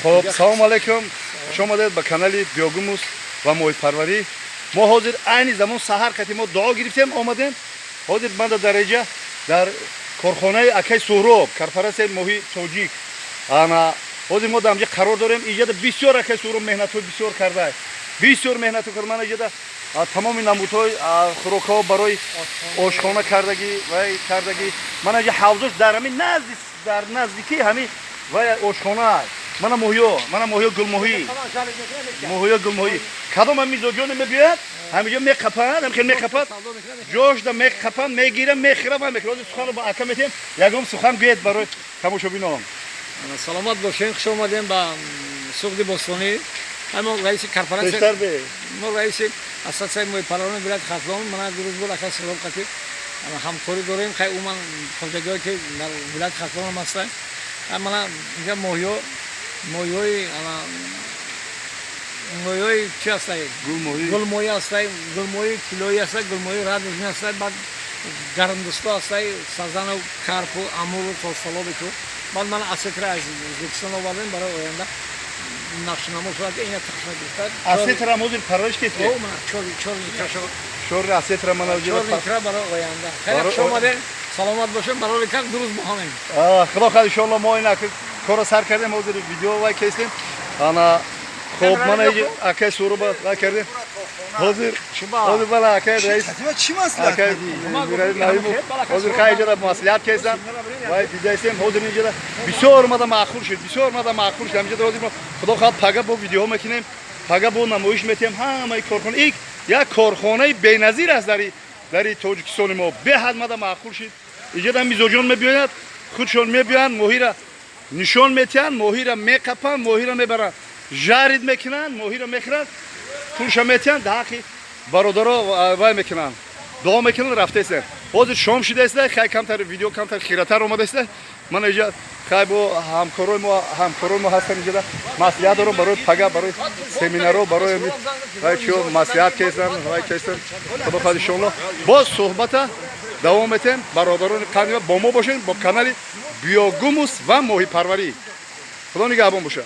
خب سلام علیکم، شما آمدید به کانال بیوگوموس و محیط پروری. ما حاضر عین زمان سحر کردیم، ما دعا گرفتیم آمدیم. حاضر من در اینجا در کارخانه اکای سهراب کارپرست محیط توجیک انا حاضر ما در اینجا قرار داریم. اینجا بسیار اکای سهراب مهنت بسیار کرده، بسیار مهنت کرده. من اینجا تمام نمودهای خوراک‌ها برای آشخانه کردگی و کردگی من اینجا حوضش در همین نزدیکی همین و آشخانه من موهیا گلموهی کدام هم میزوجون میبیاد همینجا میقپن همین میقپد جوش دا میقپن میگیرم میخیرم هم میکرد سخن با اکم میتیم یکم سخن گوید برای تماشا بینام. سلامت باشین، خوش اومدین به سوق بوستانی. همون رئیس کارپرات ما رئیس اساسای محیط پروری ولایت خرطوم من دیروز بود اکا سلام کردیم. همکاری داریم خیلی من خودجایی که در ولایت خرطوم هستم. من اینجا مویوی چی هستن؟ گلمویی هستن، گلمویی کیلویی هستن، گلمویی رد میشن هستن. بعد گرمدستا هستن، سازان و کارپ و امور و توسلا بیکو. بعد من اسیتر از زیستان آوردم برای آینده نقشنامه صورت این تخصیص داشت. اسیتر موزل پرورش کردی؟ او من چور اسیتر من چور لیتر برای آینده. خیلی خوش اومدین. سلامت باشین. برای کار درست بخونیم. خدا خیر ان شاء الله ما این کار سر کردیم موزل ویدیو وای کردیم. انا خب من اینجا اکای سهراب وای کردیم. حاضر بالا اکای رئیس چی مسئله کردی؟ حاضر خیلی اینجا مصلحت کردم. وای دیدیم حاضر اینجا بسیار اومد معقول شد. اینجا حاضر خدا خواهد پگا با ویدیو میکنیم. پگا با نمایش میتیم همه کارخانه یک کارخانه بی‌نظیر است در تاجیکستان ما به حد معقول شد. اینجا میزوجان میبیاید خودشون میبیان ماهی را نشان میتین ماهی را میقپن ماهی را میبرن جارید میکنن ماهی را میخرن پولش میتین داخل برادرها وای میکنن دعا میکنن رفته است. حاضر شام شده است خیلی کمتر ویدیو کمتر خیراتر اومده است. من اینجا خیلی با همکارای ما هستن اینجا مصلحت دارم برای پگا برای سمینارها برای چیو مصلحت کردن وای کردن. خدا خواهد ان شاء الله باز صحبت دوام میتیم. برادران قدیمی با ما باشین با کانال بیوگوموس و محیط پروری. خدا نگهبان باشه.